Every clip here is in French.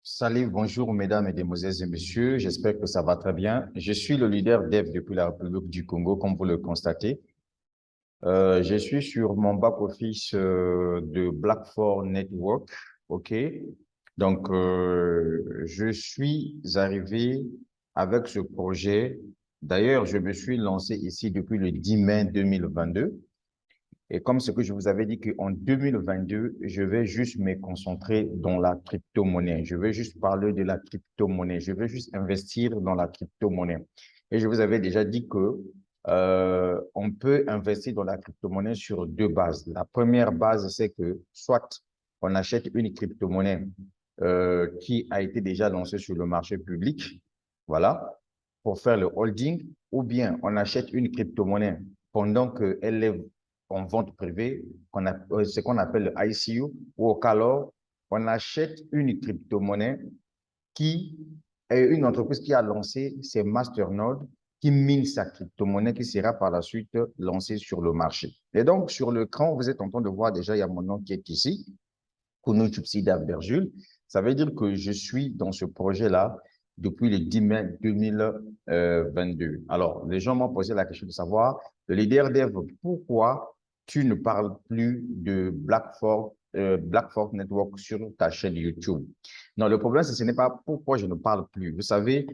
Salut, bonjour mesdames, mesdemoiselles et messieurs, j'espère que ça va très bien. Je suis le leader dev depuis la République du Congo, comme vous le constatez. Je suis sur mon back-office de Black4 Network, OK? Donc, je suis arrivé avec ce projet. D'ailleurs, je me suis lancé ici depuis le 10 mai 2022. Et comme ce que je vous avais dit qu'en 2022, je vais juste me concentrer dans la crypto-monnaie. Je vais juste parler de la crypto-monnaie. Je vais juste investir dans la crypto-monnaie. Et je vous avais déjà dit que on peut investir dans la crypto-monnaie sur deux bases. La première base, c'est que soit on achète une crypto-monnaie qui a été déjà lancée sur le marché public, voilà, pour faire le holding, ou bien on achète une crypto-monnaie pendant qu'elle est en vente privée, ce qu'on appelle le ICU, ou au cas alors, on achète une crypto-monnaie qui est une entreprise qui a lancé ses masternodes, qui mine sa crypto-monnaie qui sera par la suite lancée sur le marché. Et donc, sur l'écran, vous êtes en train de voir déjà, il y a mon nom qui est ici, Kounou Tchoupsida Berjul. Ça veut dire que je suis dans ce projet-là depuis le 10 mai 2022. Alors, les gens m'ont posé la question de savoir, le leader dev, pourquoi tu ne parles plus de Black Fork Network sur ta chaîne YouTube? Non, le problème, ce n'est pas pourquoi je ne parle plus. Vous savez,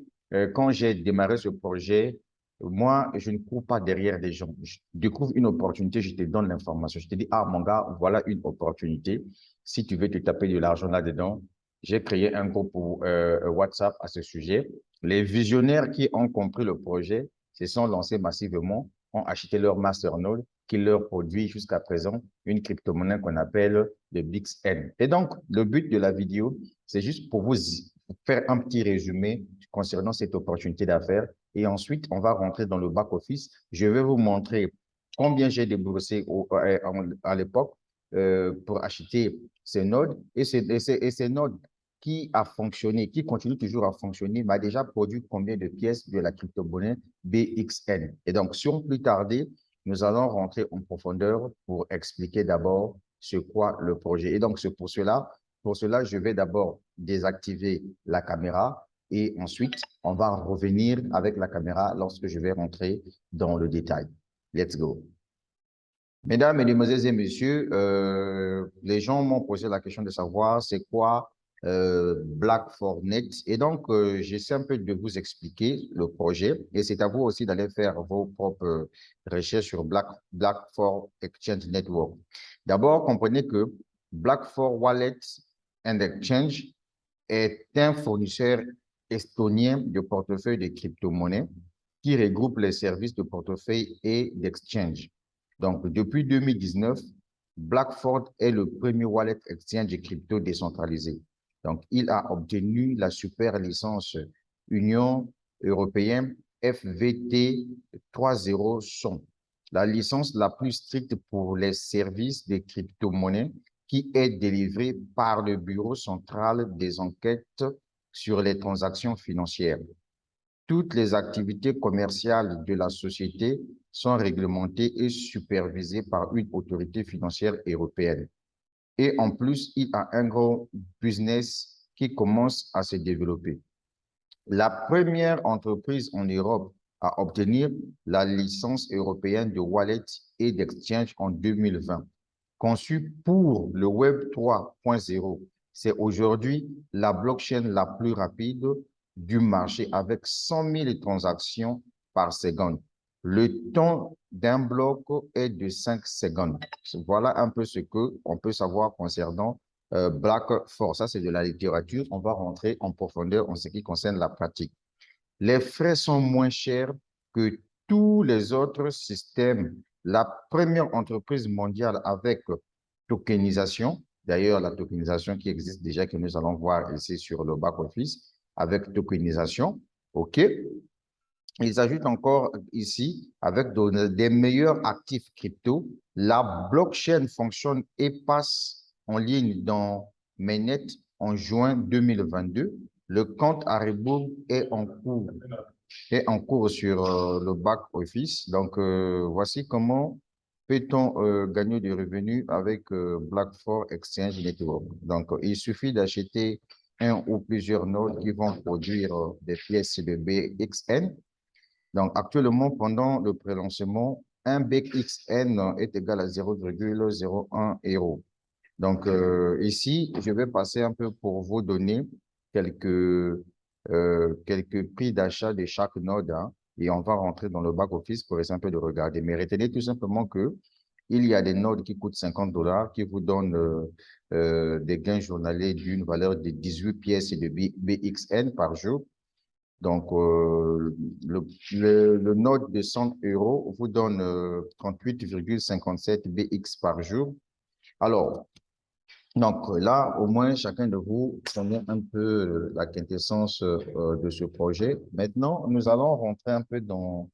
quand j'ai démarré ce projet, moi, je ne cours pas derrière des gens. Je découvre une opportunité, je te donne l'information. Je te dis, ah, mon gars, voilà une opportunité. Si tu veux te taper de l'argent là-dedans, j'ai créé un groupe WhatsApp à ce sujet. Les visionnaires qui ont compris le projet se sont lancés massivement, ont acheté leur masternode qui leur produit jusqu'à présent une crypto-monnaie qu'on appelle le BixN. Et donc, le but de la vidéo, c'est juste pour vous faire un petit résumé concernant cette opportunité d'affaires. Et ensuite, on va rentrer dans le back-office. Je vais vous montrer combien j'ai déboursé à l'époque pour acheter ces nodes. Et ces nodes qui a fonctionné, qui continue toujours à fonctionner, m'a déjà produit combien de pièces de la crypto-monnaie BXN. Et donc, sans plus tarder, nous allons rentrer en profondeur pour expliquer d'abord ce qu'est le projet. Et donc, c'est pour cela, je vais d'abord désactiver la caméra et ensuite, on va revenir avec la caméra lorsque je vais rentrer dans le détail. Let's go. Mesdames, Mesdemoiselles et Messieurs, les gens m'ont posé la question de savoir c'est quoi Black4Net. Et donc, j'essaie un peu de vous expliquer le projet et c'est à vous aussi d'aller faire vos propres recherches sur Black4 Exchange Network. D'abord, comprenez que Black4 Wallet and Exchange est un fournisseur estonien de portefeuille de crypto-monnaies qui regroupe les services de portefeuille et d'exchange. Donc, depuis 2019, Blackford est le premier wallet exchange crypto décentralisé. Donc, il a obtenu la super licence Union européenne FVT 3.0 la licence la plus stricte pour les services de crypto-monnaies qui est délivrée par le Bureau central des enquêtes sur les transactions financières. Toutes les activités commerciales de la société sont réglementées et supervisées par une autorité financière européenne. Et en plus, il a un gros business qui commence à se développer. La première entreprise en Europe à obtenir la licence européenne de wallet et d'exchange en 2020. Conçue pour le Web 3.0, c'est aujourd'hui la blockchain la plus rapide du marché avec 100 000 transactions par seconde. Le temps d'un bloc est de 5 secondes. Voilà un peu ce qu'on peut savoir concernant Black4. Ça, c'est de la littérature. On va rentrer en profondeur en ce qui concerne la pratique. Les frais sont moins chers que tous les autres systèmes. La première entreprise mondiale avec tokenisation, d'ailleurs la tokenisation qui existe déjà, que nous allons voir ici sur le back-office, avec tokenisation, OK. Ils ajoutent encore ici, avec des meilleurs actifs crypto, la blockchain fonctionne et passe en ligne dans Mainnet en juin 2022. Le compte à rebours est en cours sur le back-office. Donc, voici comment peut-on gagner des revenus avec Black4 Exchange Network. Donc, il suffit d'acheter un ou plusieurs nodes qui vont produire des pièces de BXN. Donc, actuellement, pendant le prélancement, un BXN est égal à 0,01 euro. Donc, ici, je vais passer un peu pour vous donner quelques, quelques prix d'achat de chaque node, hein, et on va rentrer dans le back-office pour essayer un peu de regarder. Mais retenez tout simplement que il y a des nodes qui coûtent 50 $ qui vous donnent des gains journaliers d'une valeur de 18 pièces de BXN par jour. Donc, le node de 100 € vous donne 38,57 BX par jour. Alors, donc là, au moins, chacun de vous connaît un peu la quintessence de ce projet. Maintenant, nous allons rentrer un peu dans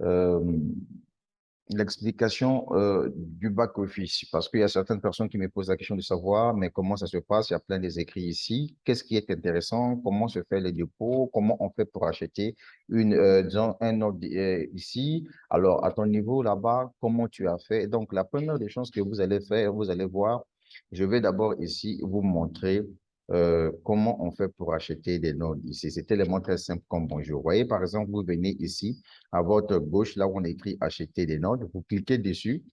euh, l'explication du back-office, parce qu'il y a certaines personnes qui me posent la question de savoir, mais comment ça se passe? Il y a plein des écrits ici. Qu'est-ce qui est intéressant? Comment se fait les dépôts? Comment on fait pour acheter disons, un ordre ici? Alors, à ton niveau là-bas, comment tu as fait? Donc, la première des choses que vous allez faire, vous allez voir, je vais d'abord ici vous montrer comment on fait pour acheter des nodes ici. C'est tellement très simple comme bonjour. Vous voyez, par exemple, vous venez ici, à votre gauche, là où on écrit acheter des nodes, vous cliquez dessus.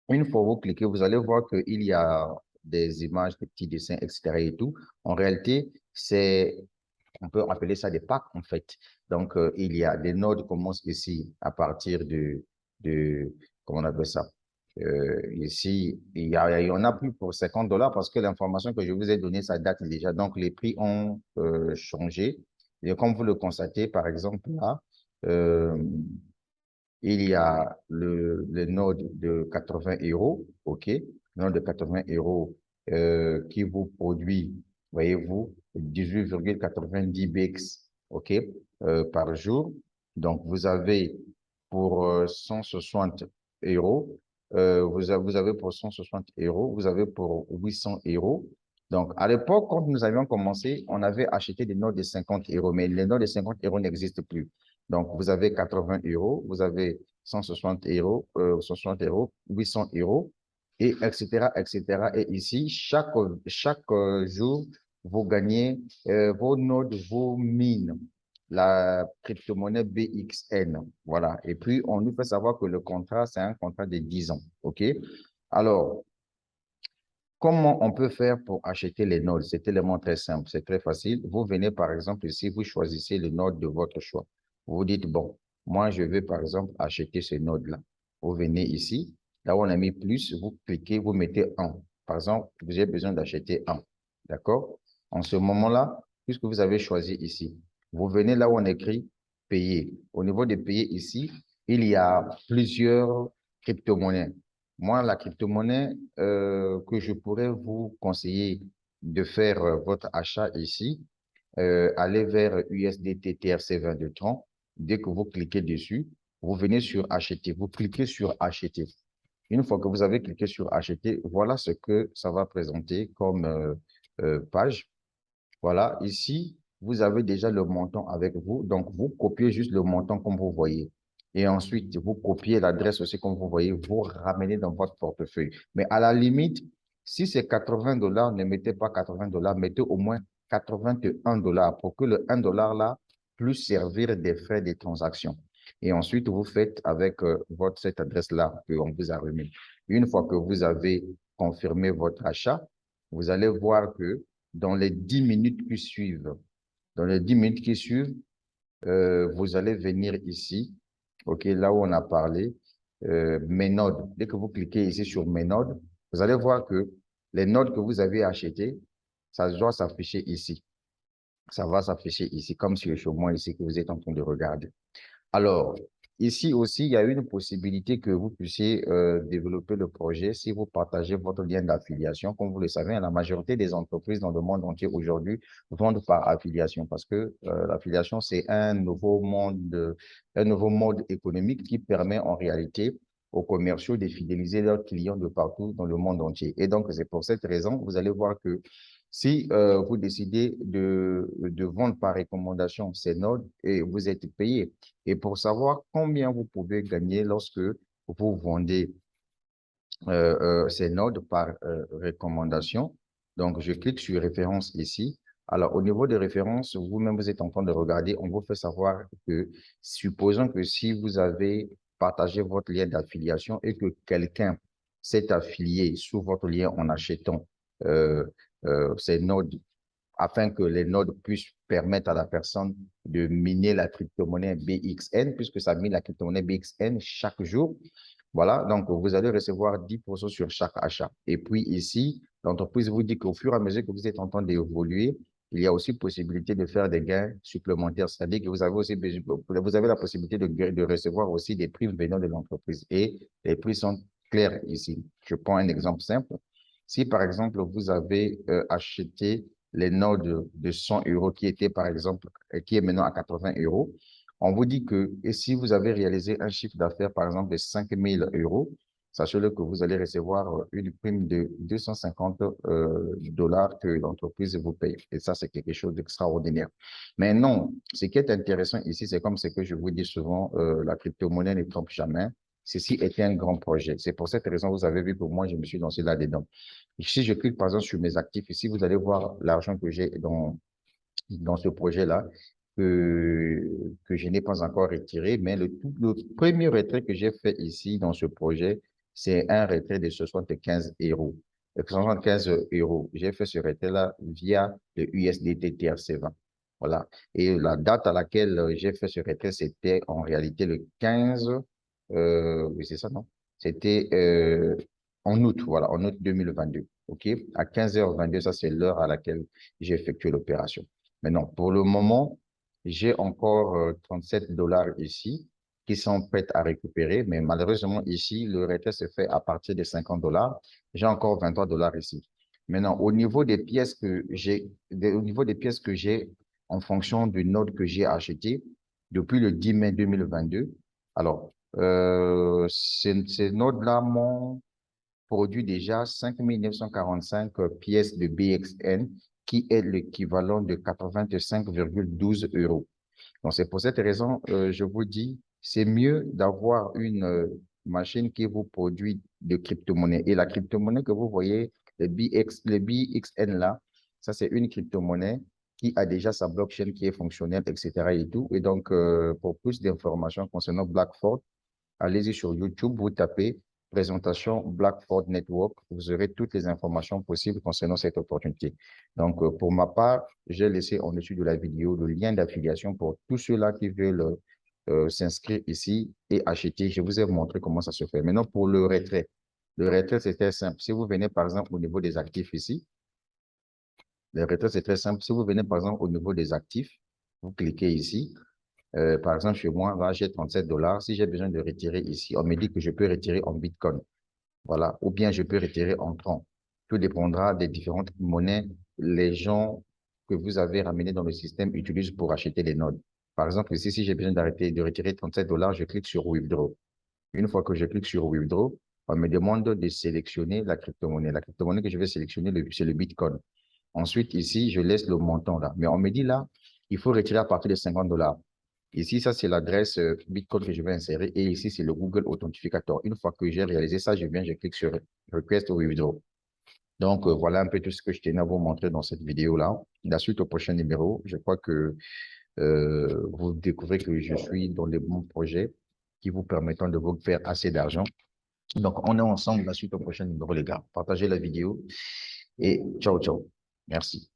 Une fois que vous cliquez, vous allez voir qu'il y a des images, des petits dessins, etc. et tout. En réalité, on peut appeler ça des packs, en fait. Donc, il y a des nodes qui commencent ici à partir comment on appelle ça? Ici, il y en a plus pour 50 $ parce que l'information que je vous ai donnée, ça date déjà. Donc, les prix ont changé. Et comme vous le constatez, par exemple, là, euh, il y a le node de 80 €, OK? Le node de 80 € qui vous produit, voyez-vous, 18,90 BX, OK, par jour. Donc, vous avez pour 160 €, vous avez pour 160 €, vous avez pour 800 €. Donc, à l'époque, quand nous avions commencé, on avait acheté des notes de 50 €, mais les notes de 50 € n'existent plus. Donc, vous avez 80 €, vous avez 160 €, 60 €, 800 €, et etc., etc. Et ici, chaque jour, vous gagnez vos nodes, vos mines, la crypto-monnaie BXN. Voilà. Et puis, on nous fait savoir que le contrat, c'est un contrat de 10 ans. OK? Alors, comment on peut faire pour acheter les nodes? C'est tellement très simple, c'est très facile. Vous venez, par exemple, ici, vous choisissez le node de votre choix. Vous dites, bon, moi, je vais, par exemple, acheter ce node-là. Vous venez ici, là où on a mis plus, vous cliquez, vous mettez 1. Par exemple, vous avez besoin d'acheter 1. D'accord? En ce moment-là, puisque vous avez choisi ici, vous venez là où on écrit payer. Au niveau de payer ici, il y a plusieurs crypto-monnaies. Moi, la crypto-monnaie que je pourrais vous conseiller de faire votre achat ici, allez vers USDT TRC2230. Dès que vous cliquez dessus, vous venez sur acheter. Vous cliquez sur acheter. Une fois que vous avez cliqué sur acheter, voilà ce que ça va présenter comme page. Voilà, ici, vous avez déjà le montant avec vous. Donc, vous copiez juste le montant comme vous voyez. Et ensuite, vous copiez l'adresse aussi comme vous voyez. Vous ramenez dans votre portefeuille. Mais à la limite, si c'est 80 $, ne mettez pas 80 $, mettez au moins 81 $ pour que le 1 $ là puisse servir des frais de transaction. Et ensuite, vous faites avec cette adresse-là qu'on vous a remis. Une fois que vous avez confirmé votre achat, vous allez voir que dans les 10 minutes qui suivent, dans les 10 minutes qui suivent, vous allez venir ici, OK, là où on a parlé, mes nodes. Dès que vous cliquez ici sur mes nodes, vous allez voir que les nodes que vous avez achetées, ça doit s'afficher ici. Ça va s'afficher ici, comme sur le chemin ici que vous êtes en train de regarder. Alors, ici aussi, il y a une possibilité que vous puissiez développer le projet si vous partagez votre lien d'affiliation. Comme vous le savez, la majorité des entreprises dans le monde entier aujourd'hui vendent par affiliation parce que l'affiliation, c'est un nouveau mode économique qui permet en réalité aux commerciaux de fidéliser leurs clients de partout dans le monde entier. Et donc, c'est pour cette raison, vous allez voir que si vous décidez de vendre par recommandation ces nodes et vous êtes payé, et pour savoir combien vous pouvez gagner lorsque vous vendez ces nodes par recommandation, donc je clique sur référence ici. Alors, au niveau des références, vous-même, vous êtes en train de regarder, on vous fait savoir que, supposons que si vous avez partagé votre lien d'affiliation et que quelqu'un s'est affilié sous votre lien en achetant euh, ces nodes afin que les nodes puissent permettre à la personne de miner la crypto-monnaie BXN, puisque ça mine la crypto-monnaie BXN chaque jour. Voilà, donc vous allez recevoir 10% sur chaque achat. Et puis ici, l'entreprise vous dit qu'au fur et à mesure que vous êtes en train d'évoluer, il y a aussi possibilité de faire des gains supplémentaires, c'est-à-dire que vous avez aussi vous avez la possibilité de recevoir aussi des primes venant de l'entreprise. Et les prix sont clairs ici. Je prends un exemple simple. Si par exemple vous avez acheté les nodes de 100 euros qui étaient par exemple, qui est maintenant à 80 euros, on vous dit que et si vous avez réalisé un chiffre d'affaires, par exemple, de 5 000 euros, sachez-le que vous allez recevoir une prime de 250 dollars que l'entreprise vous paye. Et ça, c'est quelque chose d'extraordinaire. Mais non, ce qui est intéressant ici, c'est comme ce que je vous dis souvent, la crypto-monnaie ne trompe jamais. Ceci était un grand projet. C'est pour cette raison, vous avez vu que moi, je me suis lancé là-dedans. Si je clique, par exemple, sur mes actifs, ici, vous allez voir l'argent que j'ai dans ce projet-là que je n'ai pas encore retiré, mais le premier retrait que j'ai fait ici dans ce projet, c'est un retrait de 75 euros. 75 euros. J'ai fait ce retrait-là via le USDT TRC20. Voilà. Et la date à laquelle j'ai fait ce retrait, c'était en réalité le 15, oui, c'est ça, non? C'était en août, voilà, en août 2022. OK? À 15h22, ça, c'est l'heure à laquelle j'ai effectué l'opération. Mais non, pour le moment, j'ai encore 37 dollars ici qui sont prêts à récupérer. Mais malheureusement, ici, le retrait se fait à partir de 50 dollars. J'ai encore 23 dollars ici. Maintenant, au niveau des pièces que j'ai en fonction du node que j'ai acheté depuis le 10 mai 2022, alors, ces nodes-là m'ont produit déjà 5 945 pièces de BXN, qui est l'équivalent de 85,12 euros. Donc, c'est pour cette raison, je vous dis, c'est mieux d'avoir une machine qui vous produit de crypto-monnaie. Et la crypto-monnaie que vous voyez, le BXN là, ça, c'est une crypto-monnaie qui a déjà sa blockchain qui est fonctionnelle, etc. et tout. Et donc, pour plus d'informations concernant Blackford, allez-y sur YouTube, vous tapez présentation Blackford Network, vous aurez toutes les informations possibles concernant cette opportunité. Donc, pour ma part, j'ai laissé en dessus de la vidéo le lien d'affiliation pour tous ceux-là qui veulent s'inscrire ici et acheter. Je vous ai montré comment ça se fait. Maintenant, pour le retrait, c'est très simple. Si vous venez, par exemple, au niveau des actifs ici, le retrait, c'est très simple. Si vous venez, par exemple, au niveau des actifs, vous cliquez ici. Par exemple, chez moi, là, j'ai 37 dollars. Si j'ai besoin de retirer ici, on me dit que je peux retirer en Bitcoin. Voilà. Ou bien je peux retirer en francs. Tout dépendra des différentes monnaies les gens que vous avez ramenés dans le système utilisent pour acheter les nodes. Par exemple, ici, si j'ai besoin de retirer 37 dollars, je clique sur Withdraw. Une fois que je clique sur Withdraw, on me demande de sélectionner la crypto-monnaie. La crypto-monnaie que je vais sélectionner, c'est le Bitcoin. Ensuite, ici, je laisse le montant là. Mais on me dit là, il faut retirer à partir de 50 dollars. Ici, ça, c'est l'adresse Bitcoin que je vais insérer. Et ici, c'est le Google Authentificator. Une fois que j'ai réalisé ça, je clique sur Request Withdraw. Donc, voilà un peu tout ce que je tenais à vous montrer dans cette vidéo-là. La suite au prochain numéro, je crois que vous découvrez que je suis dans les bons projets qui vous permettront de vous faire assez d'argent. Donc, on est ensemble la suite au prochain numéro, les gars. Partagez la vidéo et ciao, ciao. Merci.